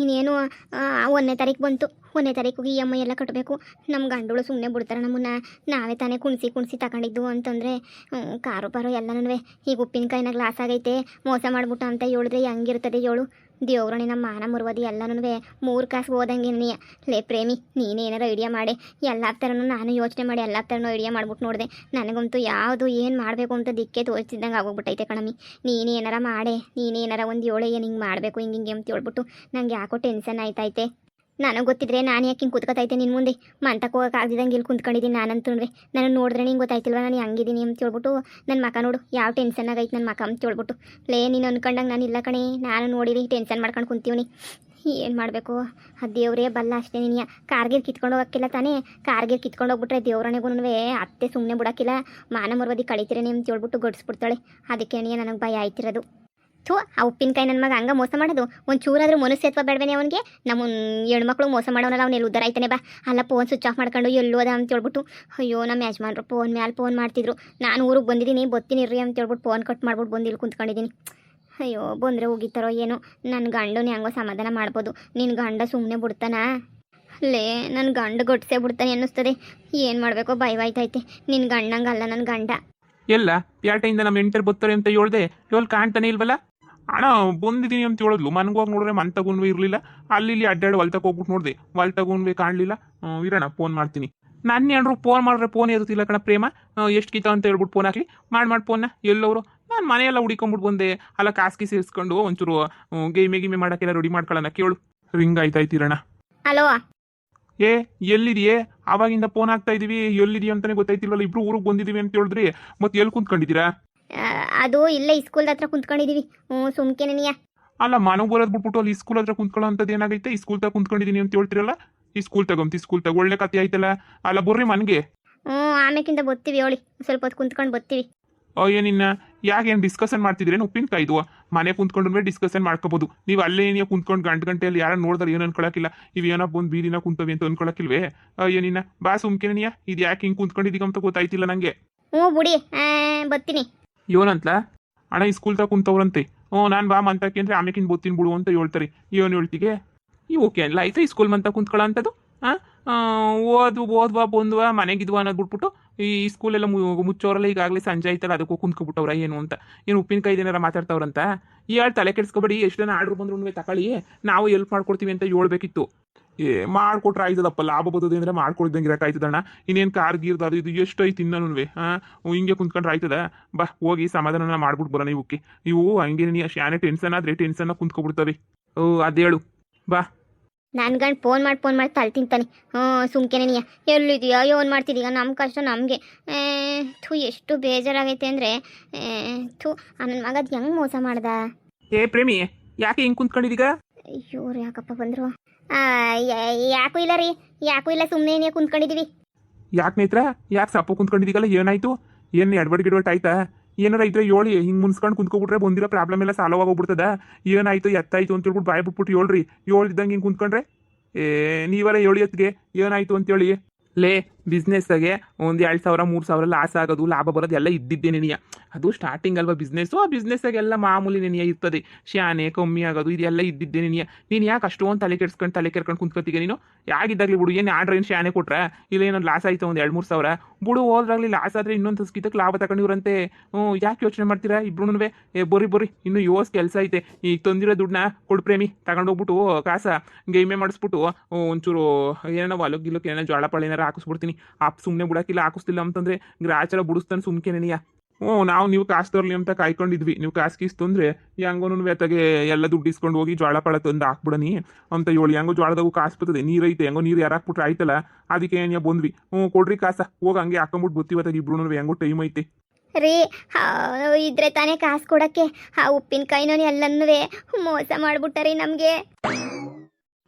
ಇನ್ನೇನು 1ನೇ ತಾರೀಕು ಬಂತು. 1ನೇ ತಾರೀಕಿಗೆ EMI ಎಲ್ಲ ಕಟ್ಟಬೇಕು. ನಮ್ಮ ಗಂಡಗಳು ಸುಮ್ಮನೆ ಬಿಡ್ತಾರೆ ನಮ್ಮನ್ನ. ನಾವೇ ತಾನೇ ಕುಣಿಸಿ ತಗೊಂಡಿದ್ದು ಅಂತಂದರೆ ಕಾರು ಪಾರು ಎಲ್ಲನೂ ಈಗ ಉಪ್ಪಿನಕಾಯಿನಾಗ ಲಾಸ್ ಆಗೈತೆ ಮೋಸ ಮಾಡ್ಬಿಟ್ಟ ಅಂತ ಹೇಳಿದ್ರೆ ಹೆಂಗಿರ್ತದೆ ಹೇಳು. ದೇವ್ರಣಿ ನಮ್ಮ ಮಾನ ಮುರುವದಿ ಎಲ್ಲನೂ 3 ಕಾಸು ಹೋದಂಗೆ ನೀ. ಲೇ ಪ್ರೇಮಿ, ನೀನೇನಾರ ಐಡಿಯಾ ಮಾಡಿ. ಎಲ್ಲ ಥರನೂ ನಾನು ಯೋಚನೆ ಮಾಡಿ ಎಲ್ಲ ಥರನೂ ಐಡಿಯಾ ಮಾಡ್ಬಿಟ್ಟು ನೋಡಿದೆ. ನನಗಂತೂ ಯಾವುದು ಏನು ಮಾಡಬೇಕು ಅಂತ ದಿಕ್ಕೆ ತೋರಿಸಿದಂಗೆ ಆಗೋಗ್ಬಿಟ್ಟೈತೆ ಕಣಮಿ. ನೀನೇನಾರ ಮಾಡೆ, ನೀನೇನಾರ ಒಂದು ಏಳೆ ಏನು ಹಿಂಗೆ ಮಾಡಬೇಕು ಹಿಂಗೆ ಅಂತ ಹೇಳ್ಬಿಟ್ಟು ನಂಗೆ ಯಾಕೋ ಟೆನ್ಷನ್ ಆಯ್ತೈತೆ. ನನಗೆ ಗೊತ್ತಿದ್ರೆ ನಾನು ಯಾಕೆ ಹಿಂಗೆ ಕುತ್ಕೊತೈತೆ ನಿನ್ನ ಮುಂದೆ ಮಂತಕ್ಕೆ ಹೋಗಕ್ಕೆ ಆಗ್ದಿದಂಗೆ ಇಲ್ಲಿ ಕುಂತ್ಕೊಂಡಿದ್ದೀನಿ ನಾನಂತೂ. ನಾನು ನೋಡಿದ್ರೆ ನಿಂಗೆ ಗೊತ್ತಾಯ್ತಿಲ್ವ ನಾನು ಹಂಗಿದ್ದೀನಿ ಅಂತ ಹೇಳ್ಬಿಟ್ಟು. ನನ್ನ ಮಕ ನೋಡು ಯಾವ ಟೆನ್ಷನ್ ಆಗೈತೆ ನನ್ನ ಮಕ ಅಂತ ಹೇಳ್ಬಿಟ್ಟು. ಲೇ ನೀನು ಅನ್ಕೊಂಡಂಗೆ ನಾನು ಇಲ್ಲ ಕಣೆ, ನಾನು ನೋಡಿರಿ ಟೆನ್ಷನ್ ಮಾಡ್ಕೊಂಡು ಕುಂತೀವಿ. ಏನು ಮಾಡಬೇಕು ಆ ದೇವರೇ ಬಲ್ಲ ಅಷ್ಟೇ. ನೀನು ಕಾರ್ಗಿರ್ ಕಿತ್ಕೊಂಡು ಹೋಗೋಕ್ಕಿಲ್ಲ ತಾನೇ. ಕಾರ್ಗಿರ್ ಕಿತ್ಕೊಂಡು ಹೋಗ್ಬಿಟ್ರೆ ದೇವ್ರಣೆಗೂ ಅತ್ತೆ ಸುಮ್ಮನೆ ಬಿಡೋಕ್ಕಿಲ್ಲ. ಮಾನ ಮರ್ವದಿ ಕಳಿತೀರೇನೆ ಅಂತ ಹೇಳ್ಬಿಟ್ಟು ಗಡಿಸ್ಬಿಡ್ತಾಳೆ. ಅದಕ್ಕೆ ನನಗೆ ಭಯ ಆಯ್ತಿರೋದು. ಥೂ, ಆ ಉಪ್ಪಿನಕಾಯಿ ನನ್ನ ಮಗ ಹಂಗೆ ಮೋಸ ಮಾಡೋದು. ಒಂದು ಚೂರಾದ್ರೂ ಮನುಷ್ಯತ್ವ ಬೇಡವೇನೆ ಅವನಿಗೆ. ನಮ್ಮ ಹೆಣ್ಮಕ್ಳು ಮೋಸ ಮಾಡೋನಲ್ಲ ಅವ್ನು ಎಲ್ಲಿ ಉದ್ದಾರ ಆಯ್ತಾನೆ ಬಾ. ಅಲ್ಲ ಫೋನ್ ಸ್ವಿಚ್ ಆಫ್ ಮಾಡ್ಕೊಂಡು ಎಲ್ಲೋದ ಅಂತ ಹೇಳ್ಬಿಟ್ಟು. ಅಯ್ಯೋ ನಮ್ಮ ಯಜಮಾನ್ರು ಫೋನ್ ಮೇಲೆ ಫೋನ್ ಮಾಡ್ತಿದ್ರು. ನಾನು ಊರಿಗೆ ಬಂದಿದ್ದೀನಿ ಬರ್ತೀನಿ ಇರ್ರಿ ಅಂತ ಹೇಳ್ಬಿಟ್ಟು ಫೋನ್ ಕಟ್ ಮಾಡ್ಬಿಟ್ಟು ಬಂದು ಇಲ್ಲಿ ಕುಂತ್ಕೊಂಡಿದ್ದೀನಿ. ಅಯ್ಯೋ ಬಂದರೆ ಹೋಗಿತ್ತಾರೋ ಏನೋ. ನನ್ನ ಗಂಡನ ಹೆಂಗೋ ಸಮಾಧಾನ ಮಾಡ್ಬೋದು. ನಿನ್ನ ಗಂಡ ಸುಮ್ಮನೆ ಬಿಡ್ತಾನಾ? ಲೇ ನನ್ನ ಗಂಡ ಗೊಡ್ಸೇ ಬಿಡ್ತಾನೆ ಅನ್ನಿಸ್ತದೆ. ಏನು ಮಾಡಬೇಕೋ ಭಯವಾಯ್ತೈತೆ. ನಿನ್ನ ಗಂಡಂಗಲ್ಲ ನನ್ನ ಗಂಡ. ಎಲ್ಲ ಪ್ಯಾಟೆಯಿಂದ ನಮ್ಮ ಎಂಟರ್ ಬರ್ತಾರೆ ಅಂತ ಹೇಳ್ದೆ, ಇವಾಗ ಕಾಣ್ತಾನೆ ಇಲ್ವಲ್ಲ. ಅಣ್ಣ ಬಂದಿದ್ದೀನಿ ಅಂತ ಹೇಳಿದ್ಲು. ಮನ್ಗೋಗಿ ನೋಡಿದ್ರೆ ಮನ್ ತಗೊಂಡ್ವಿ ಇರಲಿಲ್ಲ. ಅಲ್ಲಿ ಇಲ್ಲಿ ಅಡ್ಡಾಡಿ ಹೊಲ್ತಕ್ಕೆ ಹೋಗ್ಬಿಟ್ಟು ನೋಡಿದೆ, ಹೊಲ್ ತಗೊಂಡ್ವಿ ಕಾಣಲಿಲ್ಲ. ಇರೋಣ ಫೋನ್ ಮಾಡ್ತೀನಿ. ನನ್ನ ಏನ್ರು ಫೋನ್ ಮಾಡಿದ್ರೆ ಫೋನ್ ಇರುತ್ತಿಲ್ಲ ಕಣ ಪ್ರೇಮ. ಎಷ್ಟು ಕಿತ್ತ ಅಂತ ಹೇಳ್ಬಿಟ್ಟು ಫೋನ್ ಹಾಕಿ ಮಾಡಿ ಫೋನ್ನ ಎಲ್ಲವರು. ನಾನು ಮನೆಯೆಲ್ಲ ಹುಡಿಕೊಂಬಿಟ್ಟು ಬಂದೆ. ಅಲ್ಲ ಕಾಸ್ಕಿ ಸೇರಿಸ್ಕೊಂಡು ಒಂಚೂರು ಗೇಮೆ ಮಾಡೋಕ್ಕೆಲ್ಲ ರೆಡಿ ಮಾಡ್ಕೊಳ್ಳೋಣ. ಕೇಳು, ರಿಂಗ್ ಆಯ್ತಾಯ್ತಿರೋಣ. ಹಲೋ, ಏ ಎಲ್ಲಿದೆಯೇ? ಆವಾಗಿಂದ ಫೋನ್ ಹಾಕ್ತಾ ಇದೀವಿ, ಎಲ್ಲಿದೆಯಾ ಅಂತಾನೆ ಗೊತ್ತಾಯ್ತಿಲ್ವಲ್ಲ. ಇಬ್ರು ಊರಿಗೆ ಬಂದಿದ್ದೀವಿ ಅಂತ ಹೇಳಿದ್ರಿ, ಮತ್ತೆ ಎಲ್ಲಿ ಕುಂತ್ಕೊಂಡಿದ್ದೀರಾ? ಅದು ಇಲ್ಲೇ ಸ್ಕೂಲ್ ಹತ್ರ ಕುಂತ್ಕೊಂಡಿದ್ದೀವಿ. ಸುಮ್ಕೆ ನೀಯ. ಅಲ್ಲ ಮನೆಗೆ ಬರೋದು ಬಿಟ್ಬಿಟ್ಟು ಅಲ್ಲಿ ಸ್ಕೂಲ್ ಹತ್ರ ಕುಂತ್ಕೊಳ್ಳೋ ಅಂಥದ್ದು ಏನಾಗೈತೆ? ಈ ಸ್ಕೂಲ್ ತಗ ಕುಂತ್ಕೊಂಡಿದ್ದೀನಿ ಅಂತ ಹೇಳ್ತಿರಲ್ಲ. ಈ ಸ್ಕೂಲ್ ತಗ ಒಳ್ಳೆ ಕತೆ ಆಯ್ತಲ್ಲ. ಅಲ್ಲ ಬರ್ರಿ ಮನೆಗೆ. ಆಮೇಕಿಂದ ಬರ್ತೀವಿ ಹೇಳಿ. ಸ್ವಲ್ಪ ಹೊತ್ತು ಕುಂತ್ಕೊಂಡು ಬರ್ತೀವಿ. ಏನಿನ್ನ ಯಾಕೇನು ಡಿಸ್ಕಷನ್ ಮಾಡ್ತಿದ್ರೇನು? ಉಪ್ಪಿನಕಾಯ್ದು ಮನೆ ಕುಂತ್ಕೊಂಡ್ರೆ ಡಿಸ್ಕಷನ್ ಮಾಡ್ಕೋಬೋದು. ನೀವು ಅಲ್ಲೇ ಏನೇ ಕುಂತ್ಕೊಂಡು ಗಂಟೆಯಲ್ಲಿ ಯಾರು ನೋಡಿದ್ರೆ ಏನು ಅನ್ಕೊಳಕಿಲ್ಲ. ಇವೇನೋ ಬಂದು ಬೀದಿನ ಕುಂತವಿ ಅಂತ ಅನ್ಕೊಳಕಿಲ್ವೇ? ಏನಿನ್ನ ಬಾ ಸುಮ್ಕೆನಿಯ. ಇದು ಯಾಕೆ ಹಿಂಗೆ ಕುಂತ್ಕೊಂಡಿದ್ದೀಗ ಅಂತ ಗೊತ್ತಾಯ್ತಿಲ್ಲ ನನಗೆ. ಬಿಡಿ, ಬರ್ತೀನಿ. ಏನಂತಲ ಅಣ್ಣ ಈ ಸ್ಕೂಲ್ ತಗ ಕುಂತವ್ರಂತೆ. ನಾನು ಬಾ ಮಂತಕ್ಕೆ ಅಂದರೆ ಆಮೇಕಿಂದ ಬತ್ತೀನಿ ಬಿಡು ಅಂತ ಹೇಳ್ತಾರೆ. ಏನು ಹೇಳ್ತಿಗೆ ಈ ಓಕೆ ಅಲ್ಲ ಆಯ್ತಾ ಈ ಸ್ಕೂಲ್ ಮಂತ ಕುಂತ್ಕೊಳ್ಳೋ ಅಂಥದ್ದು? ಓದ್ವಾ ಬಂದ್ವಾ ಮನೆಗಿದ್ವಾ ಅನ್ನೋದು ಬಿಟ್ಬಿಟ್ಟು ಈ ಸ್ಕೂಲೆಲ್ಲ ಮುಚ್ಚೋರಲ್ಲ. ಈಗಾಗಲೇ ಸಂಜೆ ಆಯ್ತಲ್ಲ, ಅದಕ್ಕೂ ಕುಂತ್ಕೊಬಿಟ್ಟವ್ರ ಏನು ಅಂತ. ಏನು ಉಪ್ಪಿನಕಾಯಿ ಏನಾರ ಮಾತಾಡ್ತವ್ರಂತ ಹೇಳಿ ತಲೆ ಕೆಡಿಸ್ಕೊಬೇಡಿ. ಎಷ್ಟು ಜನ ಆರ್ಡ್ರ್ ಬಂದ್ರು ತಗೊಳ್ಳಿ, ನಾವು ಹೆಲ್ಪ್ ಮಾಡ್ಕೊಡ್ತೀವಿ ಅಂತ ಹೇಳ್ಬೇಕಿತ್ತು. ಮಾಡ್ಕೊಟ್ರೆ ಆಯ್ತದಪ್ಪ. ಲಾಭ ಬರ್ತದೆ ಅಂದರೆ ಮಾಡ್ಕೊಳ್ದಂಗೆ ಇರೋಕ್ಕಾಯ್ತದಣ್ಣ. ಇನ್ನೇನು ಕಾರ್ಗೀರ್ದು ಅದು ಇದು ಎಷ್ಟು ಐತಿ ಇನ್ನೂ ಹಿಂಗೆ ಕುಂತ್ಕೊಂಡ್ರೆ ಆಯ್ತದ? ಬಾ ಹೋಗಿ ಸಮಾಧಾನ ಮಾಡ್ಬಿಟ್ಟು ಬರೋಣ. ಇವಕ್ಕೆ ಇವು ಹಂಗೆ ನೀ ಶಾನೆ ಟೆನ್ಷನ್ ಆದರೆ ಟೆನ್ಷನ್ನ ಕುಂತ್ಕೊಬಿಡ್ತವೆ. ಅದೇಳು ಬಾ. ನನ್ನ ಗಂಡು ಫೋನ್ ಮಾಡಿ ತಲೆ ತಿಂತಾನೆ. ಸುಮ್ಕೆನೆ ನೀಯ. ಎಲ್ಲಿದೆಯಾ ಏನು ಮಾಡ್ತಿದ್ದೀಗ? ನಮ್ಮ ಕಷ್ಟ ನಮಗೆ. ಎಷ್ಟು ಬೇಜಾರಾಗೈತೆ ಅಂದರೆ ನನ್ನ ಮಗ ಅದು ಹೆಂಗೆ ಮೋಸ ಮಾಡ್ದ? ಏ ಪ್ರೇಮಿ, ಯಾಕೆ ಹಿಂಗೆ ಕುಂತ್ಕೊಂಡಿದ್ದೀಗ? ಅಯ್ಯೋ ಯಾಕಪ್ಪ ಬಂದರು? ಯಾಕೂ ಇಲ್ಲ ರೀ, ಯಾಕೂ ಇಲ್ಲ, ಸುಮ್ಮನೆ ಕುಂತ್ಕೊಂಡಿದ್ದೀವಿ. ಯಾಕೆ ನೇತ್ರ ಯಾಕೆ ಸಪ್ಪು ಕುಂತ್ಕೊಂಡಿದ್ದೀಗಲ್ಲ? ಏನಾಯ್ತು? ಏನು ಎಡ್ಬಟ್ ಆಯ್ತಾ? ಏನಾರ ಇದ್ರೆ ಹೇಳಿ. ಹಿಂಗೆ ಮುನ್ಸ್ಕೊಂಡು ಕುಂತ್ಕೊಬಿಟ್ರೆ ಬಂದಿರೋ ಪ್ರಾಬ್ಲಮ್ ಎಲ್ಲ ಸಾಲ್ವ್ ಆಗೋಗ್ಬಿಡ್ತದ. ಏನಾಯ್ತು ಎತ್ತಾಯ್ತು ಅಂತ ಹೇಳ್ಬಿಟ್ಟು ಬಾಯ್ ಬಿಟ್ಬಿಟ್ಟು ಹೇಳ್ರಿ. ಹೇಳ್ದಿದ್ದಂಗೆ ಹಿಂಗೆ ಕುಂತ್ಕೊಂಡ್ರೆ ನೀವರ ಹೇಳಿ ಹೊತ್ತಿಗೆ ಏನಾಯ್ತು ಅಂತೇಳಿ. ಲೇ ಬಿಸ್ನೆಸ್ಸಾಗೆ 1,000 3,000 ಲಾಸ್ ಆಗೋದು ಲಾಭ ಬರೋದು ಎಲ್ಲ ಇದ್ದಿದ್ದೇ ನೆನೆಯ. ಅದು ಸ್ಟಾರ್ಟಿಂಗ್ ಅಲ್ವಾ ಬಿಸ್ನೆಸ್ಸು. ಆ ಬಿಸ್ನೆಸ್ಸಾಗೆಲ್ಲ ಮಾಮೂಲಿ ನೆನೆಯ ಇರ್ತದೆ. ಶಾನೆ ಕಮ್ಮಿ ಆಗೋದು ಇದೆಲ್ಲ ಇದ್ದಿದ್ದೇ ನೆನೆಯ. ನೀನು ಯಾಕೆ ಅಷ್ಟೊಂದು ತಲೆ ಕೆರ್ಕೊಂಡು ಕುಂತ್ಕೊತೀಗ ನೀನು? ಯಾಗಿದ್ದಾಗಲಿ ಬಿಡು. ಏನು ಆರ್ಡ್ರ್ ಏನು ಶಾನೆ ಕೊಟ್ರೆ ಇಲ್ಲ ಏನೊಂದು ಲಾಸ್ ಆಯಿತು 2-3 ಸಾವಿರ ಬಿಡು. ಹೋದ್ರಾಗಲಿ ಲಾಸ್ ಆದರೆ ಇನ್ನೊಂದು ಸ್ಕಿತಕ್ಕೆ ಲಾಭ ತಗೊಂಡಿವ್ರಂತೆ. ಯಾಕೆ ಯೋಚನೆ ಮಾಡ್ತೀರಾ ಇಬ್ರು? ಬರ್ರಿ ಇನ್ನೂ ಯೋಸ್ ಕೆಲಸ ಐತೆ. ಈಗ ತಂದಿರೋ ದುಡ್ಡನ್ನ ಕೊಡು ಪ್ರೇಮಿ, ತಗೊಂಡೋಗ್ಬಿಟ್ಟು ಕಾಸ ಗೇಮೆ ಮಾಡಿಸ್ಬಿಟ್ಟು ಒಂಚೂರು ಏನೋ ಹೊಲಗಿಲ್ಲಕ್ಕೆ ಏನೋ ಜೋಳ ಪಳ ಏನಾರ ಹಾಕಿಸ್ಬಿಡ್ತೀನಿ. ಸುಮ್ಮನೆ ಬಿಡೋಕ್ಕಿಲ್ಲ. ಹಾಕಿಸ್ತಿಲ್ಲ ಅಂತಂದರೆ ಗ್ರಾಚಾರ ಬಿಡಿಸ್ತಾನೆ ಸುಮ್ಕೆನೆಯ. ನೀವು ಕಾಸು ತರಲಿ ಅಂತ ಕಾಯ್ಕೊಂಡಿದ್ವಿ. ನೀವು ಕಾಸು ಕೀಸ್ ತಂದರೆ ಹೆಂಗೋನು ವ್ಯತೆಗೆ ಎಲ್ಲ ದುಡ್ಡು ಇಸ್ಕೊಂಡು ಹೋಗಿ ಜೋಳ ಪಳ ತಂದು ಹಾಕ್ಬಿಡನಿ ಅಂತ ಹೇಳಿ. ಹೆಂಗೋ ಜೋಳದಾಗೂ ಕಾಸು ಬರ್ತದೆ, ನೀರೈತೆ, ಹೆಂಗೋ ನೀರು ಯಾರು ಹಾಕ್ಬಿಟ್ರೆ ಆಯ್ತಲ್ಲ. ಅದಕ್ಕೆ ಏನೇ ಬಂದ್ವಿ. ಕೊಡ್ರಿ ಕಾಸ, ಹೋಗಿ ಹಂಗೆ ಹಾಕೊಂಬಿಟ್ಟು ಬತ್ತೀವತ್ತಾಗ ಇಬ್ರು ಹೆಂಗೋ ಟೈಮ್ ಐತೆ ರೀ. ಇದ್ರೆ ತಾನೇ ಕಾಸು ಕೊಡೋಕ್ಕೆ. ಆ ಉಪ್ಪಿನಕಾಯಿನೂ ಎಲ್ಲನೂ ಮೋಸ ಮಾಡ್ಬಿಟ್ಟಾರಿ ನಮಗೆ.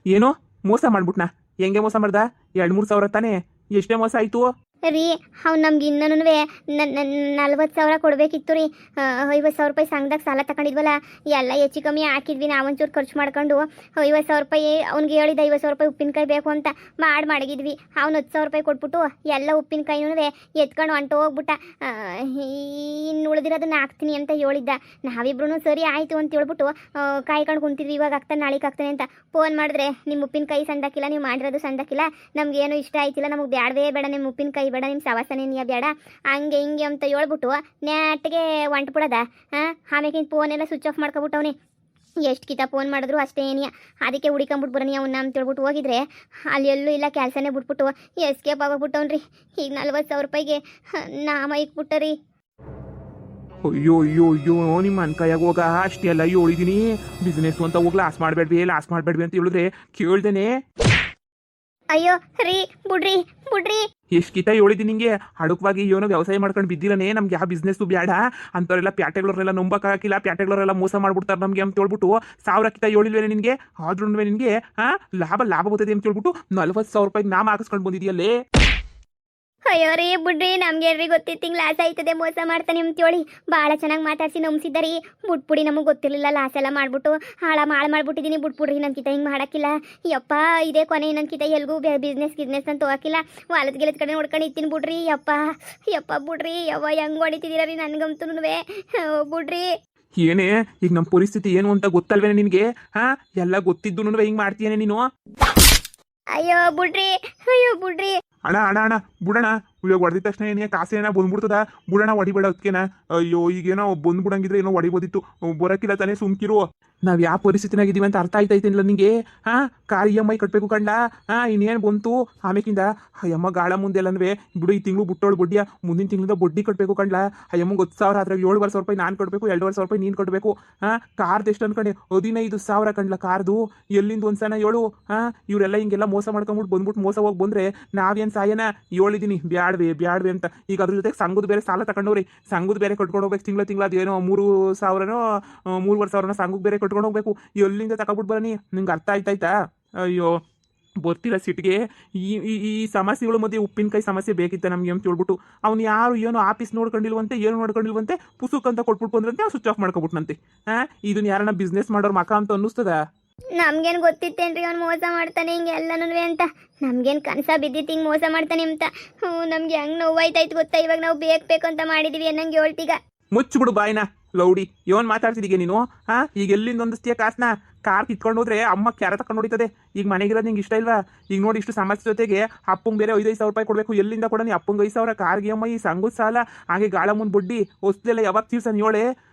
ಏನೋ ಮೋಸ ಮಾಡ್ಬಿಟ್ನಾ? ಹೆಂಗೆ ಮೋಸ ಮಾಡ್ದ? 2-3 ಸಾವಿರ ತಾನೇ? ಎಷ್ಟೇ ಮೋಸ ಆಯಿತು? ರೀ ಅವ್ನು ನಮ್ಗೆ ಇನ್ನೂ 40,000 ಕೊಡಬೇಕಿತ್ತು ರೀ. 50,000 ರೂಪಾಯಿ ಸಂಘದಾಗ ಸಾಲ ತಗೊಂಡಿದ್ವಲ್ಲ, ಎಲ್ಲ ಹೆಚ್ಚು ಕಮ್ಮಿ ಹಾಕಿದ್ವಿ. ನಾವೊಂಚೂರು ಖರ್ಚು ಮಾಡ್ಕೊಂಡು 50,000 ರೂಪಾಯಿ ಅವ್ನಿಗೆ ಹೇಳಿದ 50,000 ರೂಪಾಯಿ ಉಪ್ಪಿನಕಾಯಿ ಬೇಕು ಅಂತ ಮಡಗಿದ್ವಿ. ಅವ್ನು 10,000 ರೂಪಾಯಿ ಕೊಟ್ಬಿಟ್ಟು ಎಲ್ಲ ಉಪ್ಪಿನಕಾಯಿನೂ ಎತ್ಕೊಂಡು ಹೊಂಟೋಗ್ಬಿಟ್ಟ. ಇನ್ನು ಉಳಿದಿರೋದನ್ನ ಹಾಕ್ತೀನಿ ಅಂತ ಹೇಳಿದ್ದ. ನಾವಿಬ್ರು ಸರಿ ಆಯಿತು ಅಂತ ಹೇಳ್ಬಿಟ್ಟು ಕಾಯ್ಕೊಂಡು ಕುಂತಿದ್ವಿ. ಇವಾಗ ಆಗ್ತಾನೆ ನಾಳೆಗೆ ಆಗ್ತಾನೆ ಅಂತ ಫೋನ್ ಮಾಡಿದ್ರೆ ನಿಮ್ಮ ಉಪ್ಪಿನಕಾಯಿ ಸಂದಾಕಿಲ್ಲ, ನೀವು ಮಾಡಿರೋದು ಸಂದಾಕಿಲ್ಲ, ನಮಗೇನು ಇಷ್ಟ ಆಯ್ತಿಲ್ಲ, ನಮಗೆ ಬೇಡವೇ ಬೇಡ, ನಿಮ್ಮ ಉಪ್ಪಿನಕಾಯಿ ಬೇಡ, ನಿಮ್ಮ ಸವಾಸನೆ ನೀಯ ಬೇಡ, ಹಂಗೆ ಹಿಂಗೆ ಅಂತ ಹೇಳ್ಬಿಟ್ಟು ನೆಟ್ಟಿಗೆ ಹೊಂಟ್ಬಿಡದ. ಆಮೇಕಿನ ಫೋನ್ ಎಲ್ಲ ಸ್ವಿಚ್ ಆಫ್ ಮಾಡ್ಕೊಬಿಟ್ಟವನಿ. ಎಷ್ಟು ಕಿತ ಫೋನ್ ಮಾಡಿದ್ರು ಅಷ್ಟೇ ಏನಿಯ. ಅದಕ್ಕೆ ಹುಡಿಕೊಂಬಿಟ್ಟು ಬರೋನಿ ಅವನ್ನ ಅಂತ ಹೇಳ್ಬಿಟ್ಟು ಹೋಗಿದ್ರೆ ಅಲ್ಲಿ ಎಲ್ಲೂ ಇಲ್ಲ, ಕೆಲಸನೇ ಬಿಟ್ಬಿಟ್ಟು ಎಸ್ಕೇಪ್ ಆಗೋಗ್ಬಿಟ್ಟವ್ರಿ. ಈಗ 40,000 ರೂಪಾಯಿಗೆ ನಾಮ ಇಕ್ಬಿಟ್ಟರಿ. ಅಯ್ಯೋ ಅಯ್ಯೋ ಅಯ್ಯೋ ನಿಮ್ಮ ಅನ್ಕಾಯಾಗ ಹೋಗ ಅಷ್ಟೆಲ್ಲ ಹೇಳಿದೀನಿ. ಬಿಸ್ನೆಸ್ ಅಂತ ಹೋಗಿ ಲಾಸ್ ಮಾಡಬೇಡ್ವಿ ಅಂತ ಹೇಳಿದ್ರೆ ಕೇಳ್ದೇನೆ. ಅಯ್ಯೋ ರೀ ಬಿಡ್ರಿ. ಎಷ್ಟು ಕಿತ ಹೇಳಿದೀನಿ ನಿಂಗೆ, ಅಡುಕವಾಗಿ ಏನೋ ವ್ಯವಸಾಯ ಮಾಡ್ಕೊಂಡು ಬಿದ್ದಿರನೇ, ನಮ್ಗೆ ಯಾವ ಬಿಸ್ನೆಸ್ಸು ಬೇಡ ಅಂಥವ್ರೆಲ್ಲ ಪ್ಯಾಟೆಗಳವರೆಲ್ಲ ನಂಬಕ್ಕಾಗಿಲ್ಲ, ಪ್ಯಾಟೆಗಳವರೆಲ್ಲ ಮೋಸ ಮಾಡ್ಬಿಡ್ತಾರೆ ನಮಗೆ ಅಂತ ಹೇಳ್ಬಿಟ್ಟು 1,000 ಕಿತ ಹೇಳಿಲ್ವೇನೆ ನಿನಗೆ? ಆದ್ರೂ ನಿನಗೆ ಲಾಭ ಬರ್ತದೆ ಅಂತ ಹೇಳ್ಬಿಟ್ಟು 40,000 ರೂಪಾಯಿ ನಾಮ ಹಾಕಿಸ್ಕೊಂಡು ಬಂದಿದೆಯಲ್ಲೇ. ಅಯ್ಯೋ ರೀ ಬಿಡ್ರಿ, ನಮ್ಗೆ ಗೊತ್ತಿತ್ತು ಹಿಂಗೆ ಲಾಸ್ ಆಯ್ತದೆ, ಮೋಸ ಮಾಡ್ತಾನೆ ಅಂತೇಳಿ ಭಾಳ ಚೆನ್ನಾಗಿ ಮಾತಾಡ್ಸಿ ನಂಬಿಸಿದ್ದಾರಿ. ಬಿಟ್ಬಿಡಿ, ನಮಗೆ ಗೊತ್ತಿರಲಿಲ್ಲ, ಲಾಸ್ ಎಲ್ಲ ಮಾಡ್ಬಿಟ್ಟು ಹಾಳು ಮಾಡ್ಬಿಟ್ಟಿದ್ದೀನಿ. ಬಿಟ್ಬಿಡ್ರಿ, ನನ್ಕಿತ ಹಿಂಗೆ ಮಾಡೋಕ್ಕಿಲ್ಲ. ಯಪ್ಪ ಇದೇ ಕೊನೆ, ನನ್ಕಿತ ಎಲ್ಗೂ ಬಿಸ್ನೆಸ್ ಅಂತ ಹೋಗಿಲ್ಲ. ಗೆಲದ ಕಡೆ ನೋಡ್ಕೊಂಡು ಇತ್ತೀನಿ. ಬಿಡ್ರಿ ಯಪ್ಪ ಬಿಡ್ರಿ. ಯವ್ವ ಹೆಂಗೆ ಹೊಡಿತಿದ್ದೀರ ರೀ ನನಗಂತೂ ಬಿಡ್ರಿ. ಏನೇ ಈಗ ನಮ್ಮ ಪರಿಸ್ಥಿತಿ ಏನು ಅಂತ ಗೊತ್ತಲ್ವೇನೆ ನಿನಗೆ? ಎಲ್ಲ ಗೊತ್ತಿದ್ದು ಹಿಂಗೆ ಮಾಡ್ತೀಯೇನೆ ನೀನು? ಅಯ್ಯೋ ಬಿಡ್ರಿ. ಅಣ್ಣ ಬಿಡೋಣ. ಇವಾಗ ಹೊಡೆದಿದ ತಕ್ಷಣ ಏನೇ ಕಾಸೇನ ಬಂದ್ಬಿಡ್ತದ, ಬಿಡೋಣ, ಹೊಡಿಬೇಡ ಅದಕ್ಕೇನ. ಅಯ್ಯೋ ಈಗೇನೋ ಬಂದ್ಬಿಡಂಗಿದ್ರೆ ಏನೋ ಹೊಡಿಬೋದಿತ್ತು, ಬರೋಕ್ಕಿಲ್ಲ ತಾನೇ, ಸುಮ್ಕಿರು. ನಾವು ಯಾವ ಪರಿಸ್ಥಿತಿನಾಗಿದ್ದೀವಿ ಅಂತ ಅರ್ಥ ಆಯ್ತಾಯ್ತಿಲ್ಲ ನಿಂಗೆ? ಕಾರ್ EMI ಕಟ್ಟಬೇಕು ಕಂಡ, ಇನ್ನೇನು ಬಂತು ಆಮೇಕಿಂದ. ಅಯ್ಯಮ್ಮ ಗಾಳ ಮುಂದೆಲ್ಲನವೇ ಬಿಡು, ಈ ತಿಂಗಳು ಬಿಟ್ಟೋಳು ಬಡ್ಡಿಯ, ಮುಂದಿನ ತಿಂಗಳಿಂದ ಬಡ್ಡಿ ಕಟ್ಟಬೇಕು ಕಂಡ್ಲ. ಅಯ್ಯಮ್ಮಗೆ 10,000, ಅದ್ರಾಗ 7,500 ರೂಪಾಯಿ ನಾನು ಕಟ್ಟಬೇಕು, 2,500 ರೂಪಾಯಿ ನೀನು ಕಟ್ಟಬೇಕು. ಕಾರ್ದು ಎಷ್ಟು ಅನ್ಕೊಂಡೆ? 15,000 ಕಂಡ್ಲ ಕಾರ್ದು. ಎಲ್ಲಿಂದ ಒಂದ್ಸನ ಹೇಳು? ಇವರೆಲ್ಲ ಹಿಂಗೆಲ್ಲ ಮೋಸ ಮಾಡ್ಕೊಂಬಿಟ್ಟು ಮೋಸ ಹೋಗಿ ಬಂದರೆ ನಾವೇನು ಸಾಯನ? ಹೇಳಿದ್ದೀನಿ ಬ್ಯಾಡ್ವೆ ಅಂತ. ಈಗ ಅದ್ರ ಜೊತೆಗೆ ಸಂಘದ ಬೇರೆ ಸಾಲ ತಗೊಂಡವ್ರಿ, ಸಂಘದ ಬೇರೆ ಕಟ್ಕೊಂಡು ಹೋಗ್ಬೇಕು. ತಿಂಗಳ ಅದೇನೋ 3,000ನೋ 3,500 ಸಂಘಕ್ಕೆ ಬೇರೆ ಕಟ್ಕೊಂಡು ಹೋಗ್ಬೇಕು. ಎಲ್ಲಿಂದ ತಗೊಬಿಟ್ಟು ಬರನಿ? ನಿಂಗೆ ಅರ್ಥ ಆಯ್ತಾಯ್ತಾ? ಅಯ್ಯೋ ಬರ್ತೀರ ಸಿಟ್ಟಿಗೆ. ಈ ಸಮಸ್ಯೆಗಳ ಮಧ್ಯೆ ಉಪ್ಪಿನಕಾಯಿ ಸಮಸ್ಯೆ ಬೇಕಿತ್ತ ನಮಗೆ ಅಂತ ಹೇಳ್ಬಿಟ್ಟು ಅವ್ನು ಯಾರು ಏನೋ ಆಫೀಸ್ ನೋಡ್ಕೊಂಡಿಲ್ವಂತೆ, ಏನು ನೋಡ್ಕೊಂಡಿಲ್ವಂತೆ, ಪುಸುಕ್ ಅಂತ ಕೊಟ್ಬಿಟ್ಟು ಬಂದ್ರಂತೆ, ಅವ್ನು ಸ್ವಿಚ್ ಆಫ್ ಮಾಡ್ಕೊಬಿಟ್ನಂತೆ. ಇದನ್ನ ಯಾರನ್ನ ಬಿಸ್ನೆಸ್ ಮಾಡೋರು ಮಕ ಅಂತ ಅನ್ನಿಸ್ತದ? ನಮ್ಗೇನು ಗೊತ್ತಿತ್ತೇನ್ರಿ ಅವ್ನು ಮೋಸ ಮಾಡ್ತಾನೆ ಹಿಂಗೆಲ್ಲನೂ ಅಂತ? ನಮ್ಗೇನು ಕನಸ ಬಿದ್ದಿತ್ತು ಹಿಂಗೆ ಮೋಸ ಮಾಡ್ತಾನೆ ಅಂತ? ನಮ್ಗೆ ಹೆಂಗೆ ನೋವಾಯ್ತಾಯ್ತು ಗೊತ್ತಾ? ಇವಾಗ ನಾವು ಬೇಕು ಅಂತ ಮಾಡಿದೀವಿ ಅನ್ನಂಗೆ ಹೇಳ್ತೀಗ. ಮುಚ್ಚಿಬಿಡು ಬಾಯ್ನ ಲೌಡಿ. ಏನು ಮಾತಾಡ್ತಿದ್ದೀಗ ನೀನು? ಈಗ ಎಲ್ಲಿಂದ ಹೊಂದಿಸ್ತೀಯ ಕಾಸನ್ನ? ಕಾರ್ ಕಿತ್ಕೊಂಡು ಹೋದ್ರೆ ಅಮ್ಮ ಕ್ಯಾರ ತಕೊಂಡು ಹೊಡಿತದೆ. ಈಗ ಮನೆಗಿರೋದು ನಿಂಗೆ ಇಷ್ಟ ಇಲ್ವಾ? ಈಗ ನೋಡಿ, ಇಷ್ಟು ಸಮಸ್ಯೆ ಜೊತೆಗೆ ಅಪ್ಪಂಗೆ ಬೇರೆ 5,000 ರೂಪಾಯಿ ಕೊಡಬೇಕು. ಎಲ್ಲಿಂದ ಕೊಡೋಣ? ಅಪ್ಪಂಗೆ 5,000, ಕಾರ್ಗೆ EMI, ಸಂಘದ ಸಾಲ, ಹಾಗೆ ಗಾಳ ಮುಂದೆ ಬಡ್ಡಿ, ಹೊಸ್ದೆಲ್ಲ ಯಾವಾಗ ತೀರ್ಸನ್ ಹೇಳೇ?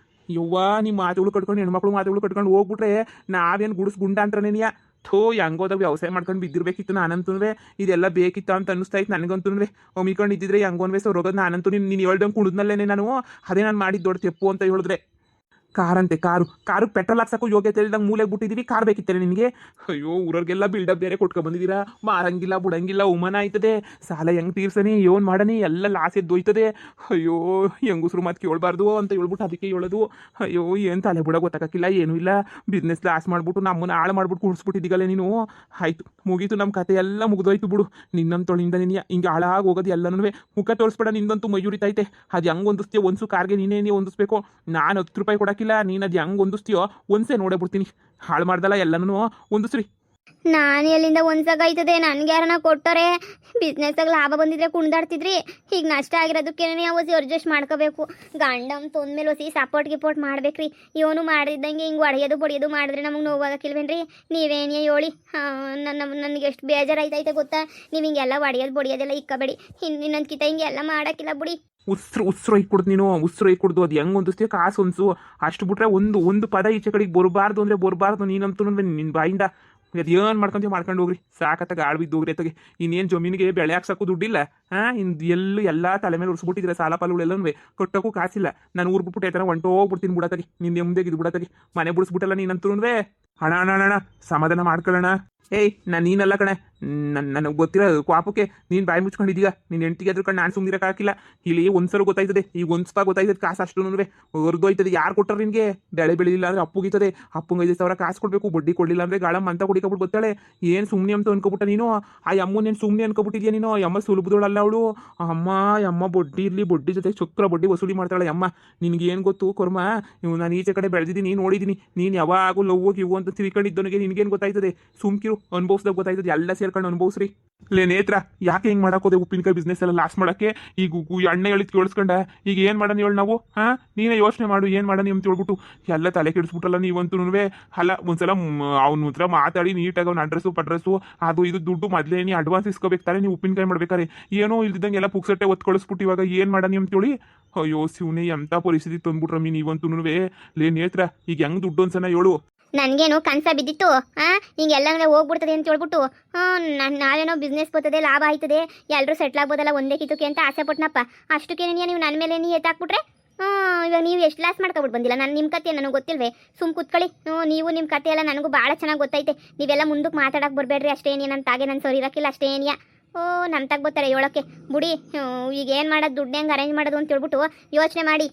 ಯವ್ವ ನಿಮ್ಮ ಮಾತುಗಳು ಕಟ್ಕೊಂಡು, ಹೆಣ್ಮಕ್ಳು ಮಾತುಗಳು ಕಟ್ಕೊಂಡು ಹೋಗ್ಬಿಟ್ರೆ ನಾವೇನು ಗುಂಡ ಅಂತಾನೇನಿಯ? ಹೆಂಗೋದಾಗ ವ್ಯವಸಾಯ ಮಾಡ್ಕೊಂಡು ಬಿದ್ದಿರ್ಬೇಕಿತ್ತು ನಾನಂತೂ. ಇದೆಲ್ಲ ಬೇಕಿತ್ತು ಅಂತ ಅನ್ನಿಸ್ತಾ ಇತ್ತು ನನಗಂತೂ. ಒಮ್ಮಿಕೊಂಡು ಇದ್ದಿದ್ರೆ ಹೆಂಗೋನ್ವೇ ರೋಗದ ನಾನಂತೂ ನೀನು ಹೇಳ್ದಂಗೆ ಕುಡಿದ್ನಲ್ಲೇನೆ ನಾನು. ಅದೇ ನಾನು ಮಾಡಿದ್ದು ದೊಡ್ಡ ತೆಪ್ಪು ಅಂತ ಹೇಳಿದ್ರೆ. ಕಾರಂತೆ ಕಾರು ಪೆಟ್ರೋಲ್ ಹಾಕ್ಸಕ್ಕೂ ಯೋಗ್ಯತೆ ಇಲ್ದಂಗೆ ಮೂಲೆಗೆ ಬಿಟ್ಟಿದ್ದೀವಿ. ಕಾರ್ ಬೇಕಿತ್ತೇನೆ ನಿನಗೆ? ಅಯ್ಯೋ ಊರವ್ರಿಗೆಲ್ಲ ಬಿಲ್ಡಪ್ ಬೇರೆ ಕೊಟ್ಕೊಂಡ್ಬಂದಿದ್ದೀರಾ. ಮಾರಂಗಿಲ್ಲ ಬುಡಂಗಿಲ್ಲ, ಉಮನ ಆಯ್ತದೆ. ಸಾಲ ಹೆಂಗೆ ತೀರ್ಸನಿ, ಏನು ಮಾಡನಿ, ಎಲ್ಲ ಲಾಸ್ ಎದ್ದೋಯ್ತದೆ. ಅಯ್ಯೋ ಹೆಂಗುಸ್ರು ಮಾತು ಕೇಳಬಾರ್ದು ಅಂತ ಹೇಳ್ಬಿಟ್ಟು ಅದಕ್ಕೆ ಹೇಳೋದು. ಅಯ್ಯೋ ಏನು ತಲೆ ಬುಡ ಗೊತ್ತಾಗಕ್ಕಿಲ್ಲ, ಏನೂ ಇಲ್ಲ. ಬಿಸ್ನೆಸ್ ಲಾಸ್ ಮಾಡ್ಬಿಟ್ಟು ನಮ್ಮನ್ನ ಹಾಳು ಮಾಡ್ಬಿಟ್ಟು ಕುಡಿಸ್ಬಿಟ್ಟಿದ್ದೀಗಲ್ಲ ನೀನು. ಆಯ್ತು ಮುಗೀತು, ನಮ್ಮ ಕತೆ ಎಲ್ಲ ಮುಗ್ದೋಯ್ತು ಬಿಡು. ನಿನ್ನಂತೊಳಿಂದ ನೀನು ಹಿಂಗೆ ಹಾಳಾಗಿ ಹೋಗೋದು ಎಲ್ಲನೂ. ಮುಖ ತೋರಿಸ್ಬೇಡ, ನಿಂದಂತೂ ಮೈಯುರಿತೈತೆ. ಅದು ಹೆಂಗೆ ಹೊಂದಿಸ್ತೀಯೋ ಹೊಂದಿಸು, ಕಾರ್ಗೆ ನೀನೇ ಹೊಂದಿಸ್ಬೇಕು. ನಾನು 10 ರೂಪಾಯಿ ಕೊಡೋಕ್ಕಿಲ್ಲ. ನೀನು ಅದು ಹೆಂಗೆ ಹೊಂದಿಸ್ತೀಯೋ ಒಂದ್ಸೇ ನೋಡೇ ಬಿಡ್ತೀನಿ. ಹಾಳು ಮಾಡ್ದಲ್ಲ ಎಲ್ಲನೂ ಹೊಂದಿಸ್ರಿ. ನಾನು ಎಲ್ಲಿಂದ ಒಂದ್ಸಾಗೈತದೆ? ನನಗೆ ಯಾರನ್ನ ಕೊಟ್ಟರೆ ಬಿಸ್ನೆಸ್ಸಾಗ ಲಾಭ ಬಂದಿದ್ರೆ ಕುಣ್ದಾಡ್ತಿದ್ರಿ. ಈಗ ನಷ್ಟ ಆಗಿರೋದಕ್ಕೇನೆ ಅವಸಿ ಅಡ್ಜಸ್ಟ್ ಮಾಡ್ಕೋಬೇಕು. ಗಂಡಮ್ ತೊಂದ್ಮೇಲೆ ಹೊಸಿ ಸಪೋರ್ಟ್ ಮಾಡ್ಬೇಕ್ರಿ. ಇವನು ಮಾಡಿದಂಗೆ ಹಿಂಗೆ ಹೊಡೆಯೋದು ಮಾಡಿದ್ರೆ ನಮಗೆ ನೋವಾಗಕ್ಕಿಲ್ವೇನ್ರಿ? ನೀವೇನೇ ಹೇಳಿ. ನನಗೆ ಎಷ್ಟು ಬೇಜಾರಾಯ್ತೈತೆ ಗೊತ್ತಾ? ನೀವು ಹಿಂಗೆಲ್ಲ ಹೊಡೆಯೋದೆಲ್ಲ ಇಕ್ಕಬೇಡಿ. ಇನ್ನೊಂದ್ಕಿತ ಹಿಂಗೆಲ್ಲ ಮಾಡೋಕ್ಕಿಲ್ಲ ಬಿಡಿ. ಉಸ್ರು ಇಕ್ಕೊಡ್ದು ನೀನು, ಉಸ್ರು ಇಕ್ಕೊಡ್ದು. ಅದು ಹೆಂಗೆ ಹೊಂದಿಸ್ತೀಯ? ಕಾಸು ಹೊಂದಿಸು. ಅಷ್ಟು ಬಿಟ್ರೆ ಒಂದು ಪದ ಈಚೆ ಕಡೆಗೆ ಬರಬಾರ್ದು ಅಂದರೆ ಬರಬಾರ್ದು. ನೀನಂತೂ ನಿನ್ನ ಬಾಯಿಂದ ಅದು ಏನು ಮಾಡ್ಕೊಂಡು ಹೋಗ್ರಿ. ಸಾಕತ್ತಾಗ ಆಳು ಬಿದ್ದು ಹೋಗ್ರಿ ಅತ್ತಗೆ. ಇನ್ನೇನು ಜಮೀನಿಗೆ ಬೆಳೆ ಹಾಕ್ಸಕ್ಕೂ ದುಡ್ಡಿಲ್ಲ. ಎಲ್ಲ ತಲೆ ಮೇಲೆ ಉರ್ಸ್ಬಿಟ್ಟಿದ್ರೆ ಸಾಲ ಪಾಲುಗಳೆಲ್ಲನೂ ಕಟ್ಟೋಕ್ಕೂ ಕಾಸಿಲ್ಲ. ನಾನು ಊರು ಬಿಟ್ಬಿಟ್ಟು ಯಾತರ ಹೊಂಟೋಗ್ಬಿಡ್ತೀನಿ ಬಿಡತ್ತಾಗಿ. ನಿಂದೆ ಮುಂದೆ ಇದು ಬಿಡತ್ತಾಗಿ ಮನೆ ಬಿಡಿಸ್ಬಿಟ್ಟಲ್ಲ ನೀನಂತೂ. ಅಣ್ಣ ಸಮಾಧಾನ ಮಾಡ್ಕೊಳ್ಳೋಣ. ಏಯ್ ನೀನಲ್ಲ ಕಣೆ, ನನಗೆ ಗೊತ್ತಿರೋ ಕ್ವಾಪಕ್ಕೆ ನೀನು ಬಾಯಿ ಮುಚ್ಕೊಂಡಿದ್ದೀಗ. ನಿನ್ನ ಹೆಂಡತಿಗೆ ಅದ್ರ ಕಣ್ಣು ನಾನು ಸುಮ್ಮನಿರಕ್ಕಾಗಿಲ್ಲ. ಇಲ್ಲಿ ಒಂದ್ಸಲ ಗೊತ್ತಾಯ್ತದೆ, ಈಗ ಒಂದ್ಸಲ ಗೊತ್ತಾಯ್ತದೆ. ಕಾಸು ಅಷ್ಟು ಹೊರದೋಯ್ತದೆ. ಯಾರು ಕೊಟ್ಟರು ನಿನಗೆ? ಬೆಳೆ ಬೆಳಿಲಿಲ್ಲ ಅಂದರೆ ಅಪ್ಪುಗಿತದೆ. ಅಪ್ಪಂಗೆ 5,000 ಕಾಸು ಕೊಡಬೇಕು. ಬಡ್ಡಿ ಕೊಡಲಿಲ್ಲ ಅಂದರೆ ಗಾಳಮ್ಮ ಅಂತ ಕುಡಿಕೊಬಿಟ್ಟು ಗೊತ್ತಾಳೆ. ಏನು ಸುಮ್ಮನೆ ಅಂತ ಅನ್ಕೊಬಿಟ್ಟ ನೀನು? ಆ ಅಮ್ಮನೇನು ಸುಮ್ಮನೆ ಅನ್ಕೊಬಿಟ್ಟಿದ್ಯಾ ನೀನು? ಅಮ್ಮ ಸುಲಭದೋಳಲ್ಲ. ಇದ್ದಾಳಲ್ಲ ಅವಳು ಅಮ್ಮ ಅಮ್ಮ ಬಡ್ಡಿ ಇರಲಿ ಬಡ್ಡಿ ಜೊತೆ ಚಕ್ರ ಬಡ್ಡಿ ವಸೂಲಿ ಮಾಡ್ತಾಳೆ ಅಮ್ಮ. ನಿನಗೆ ಏನು ಗೊತ್ತು ಕೊರ್ಮ, ನಾನು ಈಚೆ ಕಡೆ ಬೆಳೆದಿದ್ದೀನಿ ನೋಡಿದ್ದೀನಿ. ನೀನು ಯಾವಾಗೂ ಲವ್ ಇವು ಅಂತ ತಿಳ್ಕೊಂಡಿದ್ದವನಿಗೆ ನಿನಗೇನು ಗೊತ್ತಾಯ್ತದೆ? ಸುಮ್ಕಿರು, ಅನುಭವಿಸ್ದಾಗ ಗೊತ್ತಾಯ್ತದೆ. ಎಲ್ಲ ಸೇರ್ಕೊಂಡು ಅನುಭವಿಸ್ರಿ. ಲೇ ನೇತ್ರ, ಯಾಕೆ ಹಿಂಗೆ ಮಾಡಕೋದೆ? ಉಪ್ಪಿನಕಾಯಿ ಬಿಸ್ನೆಸ್ ಎಲ್ಲ ಲಾಸ್ ಮಾಡೋಕ್ಕೆ ಈಗ ಎಣ್ಣೆ ಹೇಳಿದ್ ಕೇಳಿಸ್ಕೊಂಡ ಈಗ ಏನು ಮಾಡೋಣ ಹೇಳಿ ನಾವು? ಹಾಂ, ನೀನೇ ಯೋಚನೆ ಮಾಡು ಏನು ಮಾಡೋಣ ಅಂತ ಹೇಳ್ಬಿಟ್ಟು ಎಲ್ಲ ತಲೆ ಕೆಡಿಸ್ಬಿಟ್ಟಲ್ಲ ನೀವಂತೂ. ಅಲ್ಲ ಒಂದ್ಸಲ ಅವ್ನ ಹತ್ರ ಮಾತಾಡಿ ನೀಟಾಗಿ ಅವ್ನ ಅಡ್ರೆಸ್ಸು ಅದು ಇದು ದುಡ್ಡು ಮೊದಲೇ ನೀ ಅಡ್ವಾನ್ಸ್ ಇಸ್ಕೋಬೇಕು ತಾನೆ. ನೀವು ಉಪ್ಪಿನಕಾಯಿ ಮಾಡ್ಬೇಕಾರೆ ಏನೋ ಇಲ್ದಿದ್ದಂಗೆ ಎಲ್ಲ ಪುಕ್ಸಟ್ಟೆ ಒತ್ತು ಕಳಿಸ್ಬಿಟ್ಟು ಇವಾಗ ಏನು ಮಾಡೋಣ ಅಂತೇಳಿ. ಅಯ್ಯೋ ಶಿವನೇ, ಎಂಥ ಪರಿಸ್ಥಿತಿ ತಂದ್ಬಿಟ್ರಮ್ಮಿ ನೀವಂತೂ. ಲೇ ನೇತ್ರ, ಈಗ ಹೆಂಗೆ ದುಡ್ಡು ಅನ್ಸನ ಹೇಳು? ನನಗೇನು ಕನಸ ಬಿದ್ದಿತ್ತು ಹಿಂಗೆಲ್ಲ ಹೋಗ್ಬಿಡ್ತದೆ ಅಂತ ಹೇಳ್ಬಿಟ್ಟು ನಾವೇನೋ ಬಿಸ್ನೆಸ್ ಬರ್ತದೆ, ಲಾಭ ಆಯ್ತದೆ, ಎಲ್ಲರೂ ಸೆಟ್ಲ್ ಆಗ್ಬೋದಲ್ಲ ಒಂದೇ ಕಿತ್ತಕ್ಕೆ ಅಂತ ಆಸೆ ಪಟ್ನಪ್ಪ. ಅಷ್ಟಕ್ಕೆ ನೀವು ನನ್ನ ಮೇಲೆ ನೀ ಎತ್ತಾಕ್ಬಿಟ್ರೆ ಇವಾಗ ನೀವು ಎಷ್ಟು ಲಾಸ್ ಮಾಡ್ಕೊಬಿಟ್ಟು ಬಂದಿಲ್ಲ. ನಾನು ನಿಮ್ಮ ಕತೆ ನನಗೆ ಗೊತ್ತಿಲ್ವೇ? ಸುಮ್ ಕೂತ್ಕೊಳ್ಳಿ. ನೀವು ನಿಮ್ಮ ಕತೆ ಎಲ್ಲ ನನಗೂ ಭಾಳ ಚೆನ್ನಾಗಿ ಗೊತ್ತೈತೆ. ನೀವೆಲ್ಲ ಮುಂದಕ್ಕೆ ಮಾತಾಡಕ್ಕೆ ಬರಬೇಡ್ರಿ ಅಷ್ಟೇ. ನನ್ನ ತಾಗೆ ನಾನು ಸರಿ ಇರೋಕ್ಕಿಲ್ಲ ಅಷ್ಟೇ. ನನ್ನ ತಾಗ ಬರ್ತಾರೆ ಹೇಳೋಕ್ಕೆ. ಬುಡಿ, ಈಗ ಏನು ಮಾಡೋದು, ದುಡ್ಡು ಹೆಂಗೆ ಅರೇಂಜ್ ಮಾಡೋದು ಅಂತ ಹೇಳ್ಬಿಟ್ಟು ಯೋಚನೆ ಮಾಡಿ.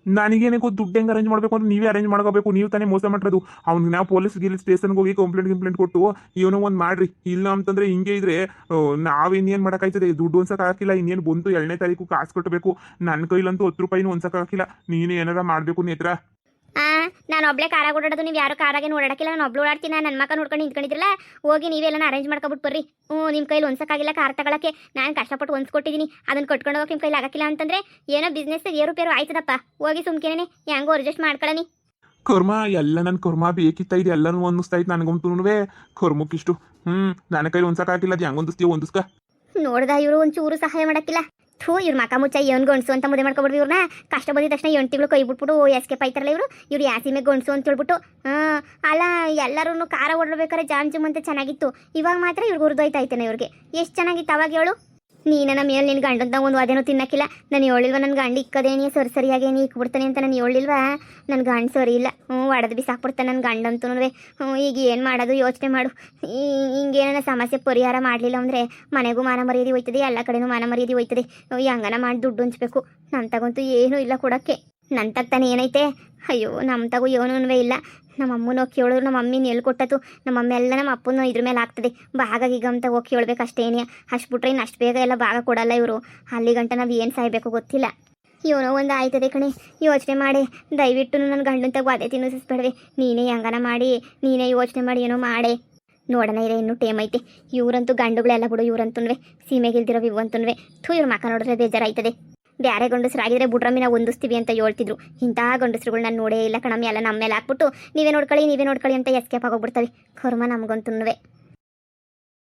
ನನಗೇನೆ ಗೊತ್ತು ದುಡ್ಡು ಹೆಂಗೆ ಅರೇಂಜ್ ಮಾಡಬೇಕು ಅಂದ್ರೆ ನೀವೇ ಅರೇಂಜ್ ಮಾಡ್ಕೋಬೇಕು. ನೀವು ತಾನೇ ಮೋಸ ಮಾಡಿರೋದು. ಅವ್ನಿಗೆ ನಾವು ಪೊಲೀಸ್ ಸ್ಟೇಷನ್ಗೆ ಹೋಗಿ ಕಂಪ್ಲೇಂಟ್ ಕೊಟ್ಟು ಏನೋ ಒಂದು ಮಾಡ್ರಿ. ಇಲ್ಲ ಅಂತಂದ್ರೆ ಹಿಂಗೆ ಇದ್ರೆ ನಾವಿನ್ನೇನು ಮಾಡೋಕ್ಕಾಯ್ತದೆ? ದುಡ್ಡು ಒಂದ್ಸಕ್ಕೆ ಹಾಕಿಲ್ಲ, ಇನ್ನೇನು ಬಂತು 2ನೇ ತಾರೀಕು ಕಾಸು ಕಟ್ಟಬೇಕು. ನನ್ನ ಕೈಲಂತೂ 10 ರೂಪಾಯಿನೂ ಒಂದ್ಸಕ್ಕೆ ಹಾಕಿಲ್ಲ. ನೀನೇ ಏನಾರ ಮಾಡಬೇಕು ನೇತ್ರ. ನಾನು ಒಬ್ಳೆ ಕಾರಾಗ ಓಡಾಡೋದು, ನೀವು ಯಾರು ಕಾರಾಗೆ ಓಡಾಡಕ್ಕಿಲ್ಲ. ನಾನು ಒಬ್ಳು ಓಡಾಡ್ತೀನಿ. ನನ್ನ ಮಕ್ಕ ನೋಡ್ಕೊಂಡು ನಿಂತ್ಕೊಂಡಿದ್ರಲ್ಲ, ಹೋಗಿ ನೀವೆಲ್ಲ ಅರೇಂಜ್ ಮಾಡ್ಕೊಬಿಟ್ಟು ಬರ್ರಿ. ನಿಮ್ಮ ಕೈಲಿ ಒಂದ್ಸಕ್ಕಾಗಿಲ್ಲ ಕಾರ್ ತಗೊಳಕ್ಕೆ. ನಾನು ಕಷ್ಟಪಟ್ಟು ಹೊಂದ್ಕೊಟ್ಟಿದ್ದೀನಿ. ಅದನ್ನು ಕಟ್ಕೊಂಡು ಹೋಗಿ ನಿಮ್ಮ ಕೈಲಿ ಆಗಕ್ಕಿಲ್ಲ ಅಂತಂದ್ರೆ ಏನೋ ಬಿಸ್ನೆಸ್ ಏರುಪೇರು ಆಯ್ತದಪ್ಪ. ಹೋಗಿ ಸುಮ್ಕೇನೆ ಹೆಂಗೋ ಅಡ್ಜಸ್ಟ್ ಮಾಡ್ಕೊಳ್ಳಿ. ಕರ್ಮ ಎಲ್ಲ ನನ್ನ ಕರ್ಮ ಬೇಕಿತ್ತ. ಇದು ಎಲ್ಲನೂ ಅನ್ನಿಸ್ತಾ ಇತ್ತು ನನಗಂತೂ. ಕರ್ಮಕ್ಕಿಷ್ಟು ನನ್ನ ಕೈಲಿ ಒಂದ್ಸಕ್ಕೆ ಹಾಕಿಲ್ಲ. ಅದು ಹೆಂಗೆ ಹೊಂದಿಸ್ಕ ನೋಡ್ದ ಇವರು ಒಂಚೂರು ಸಹಾಯ ಮಾಡಕ್ಕಿಲ್ಲ. ಇವ್ರ ಮಕ ಮುಚ್ಚ ಏನು ಗಂಡಸು ಅಂತ ಮದುವೆ ಮಾಡ್ಕೊಬಿಡ್ವಿ. ಇವ್ರನ್ನ ಕಷ್ಟ ಬಂದಿದ ತಕ್ಷಣ 8 ತಿಂಗಳು ಕೈ ಬಿಟ್ಬಿಟ್ಟು ಎಸ್ಕೇಪ್ ಆಯ್ತಾರಲ್ಲ ಇವ್ರು ಯಾಸಿಮೆ ಗಂಡಸು ಅಂತ ಹೇಳ್ಬಿಟ್ಟು. ಅಲ್ಲ, ಎಲ್ಲರೂ ಕಾರ ಓಡಬೇಕಾರೆ ಜಾಮ್ ಅಂತ ಚೆನ್ನಾಗಿತ್ತು. ಇವಾಗ ಮಾತ್ರ ಇವ್ರಿಗೆ ಹುರಿದೋಯ್ತಾಯ್ತೇನೆ. ಇವ್ರಿಗೆ ಎಷ್ಟು ಚೆನ್ನಾಗಿತ್ತು ಅವಾಗ ಹೇಳು? ನೀನ ಮೇಲೆ ನಿನ್ನ ಗಂಡಂತ ಒಂದು ಅದೇನೋ ತಿನ್ನಕ್ಕಿಲ್ಲ. ನಾನು ಹೇಳಿಲ್ವ ನನ್ನ ಗಂಡು ಇಕ್ಕದೇನಿ ಸರಿಯಾಗೇನಿ ಇಕ್ಬಿಡ್ತಾನೆ ಅಂತ? ನಾನು ಹೇಳಿಲ್ವಾ ನನ್ನ ಗಂಡು ಸರಿ ಇಲ್ಲ? ಒಡೆದು ಬಿಸಾಕ್ಬಿಡ್ತಾನೆ ನನ್ನ ಗಂಡಂತೂ. ಈಗ ಏನು ಮಾಡೋದು ಯೋಚನೆ ಮಾಡು. ಹಿಂಗೇನ ಸಮಸ್ಯೆ ಪರಿಹಾರ ಮಾಡಲಿಲ್ಲ ಅಂದರೆ ಮನೆಗೂ ಮಾನ ಮರ್ಯಾದೆ ಹೋಯ್ತದೆ, ಎಲ್ಲ ಕಡೆನೂ ಮಾನ ಮರ್ಯಾದೆ ಹೋಯ್ತದೆ. ಹೆಂಗನ ಮಾಡಿ ದುಡ್ಡು ಹಂಚ್ಬೇಕು. ನನ್ನ ತಗಂತೂ ಏನೂ ಇಲ್ಲ ಕೊಡೋಕ್ಕೆ. ನನ್ನ ತಗ್ತಾನೆ ಏನೈತೆ? ಅಯ್ಯೋ, ನಮ್ಮ ತಗೋ ಏನೂ ಇಲ್ಲ. ನಮ್ಮ ಅಮ್ಮನ ಹೋಗಿ ಕೇಳೋರು, ನಮ್ಮ ಅಮ್ಮಿನ ಎಲ್ಲಿ ಕೊಟ್ಟತು? ನಮ್ಮ ಅಮ್ಮ ಎಲ್ಲ ನಮ್ಮ ಅಪ್ಪನ ಇದ್ರ ಮೇಲೆ ಆಗ್ತದೆ. ಭಾಗ ಈಗ ಅಂತ ಹೋಗಿ ಕೇಳ್ಬೇಕು ಅಷ್ಟೇನೇ. ಅಷ್ಟು ಬಿಟ್ರೆ ಇನ್ನು ಅಷ್ಟು ಬೇಗ ಎಲ್ಲ ಭಾಗ ಕೊಡಲ್ಲ ಇವರು. ಅಲ್ಲಿ ಗಂಟ ನಾವು ಏನು ಸಾಯ್ಬೇಕು ಗೊತ್ತಿಲ್ಲ. ಏನೋ ಒಂದು ಆಯ್ತದೆ ಕಣೆ. ಯೋಚನೆ ಮಾಡಿ ದಯವಿಟ್ಟು ನನ್ನ ಗಂಡನ ತಗೋ ಅದೇ ತಿನ್ನಿಸ್ಬೇಡವೆ. ನೀನೇ ಹೆಂಗನ ಮಾಡಿ, ನೀನೇ ಯೋಚನೆ ಮಾಡಿ ಏನೋ ಮಾಡೇ ನೋಡೋಣ. ಇನ್ನೂ ಟೈಮ್ ಐತೆ. ಇವರಂತೂ ಗಂಡುಗಳೆಲ್ಲ ಬಿಡು. ಇವರಂತೂ ಸೀಮೆಗಿಲ್ದಿರೋ ಇವಂತೂ ಇವ್ರ ಮಕ್ಕ ನೋಡಿದ್ರೆ ಬೇಜಾರಾಯ್ತದೆ. ಬ್ಯಾರೆ ಗಂಡಸ್ರಾಗಿದ್ರೆ ಬುಡ್ರಮ್ಮಿ ನಾವು ಹೊಂದಿಸ್ತೀವಿ ಅಂತ ಹೇಳ್ತಿದ್ರು. ಇಂತಹ ಗಂಡಸ್ರುಗಳು ನಾನು ನೋಡೇ ಇಲ್ಲ ಕಣಮ್ಮಿ. ಎಲ್ಲ ನಮ್ಮ ಮೇಲೆ ಹಾಕ್ಬಿಟ್ಟು ನೀವೇ ನೋಡ್ಕೊಳ್ಳಿ ಅಂತ ಎಸ್ಕೇಪ್ ಆಗೋಗ್ಬಿಡ್ತವೆ. ಕರ್ಮ ನಮಗಂತೂ.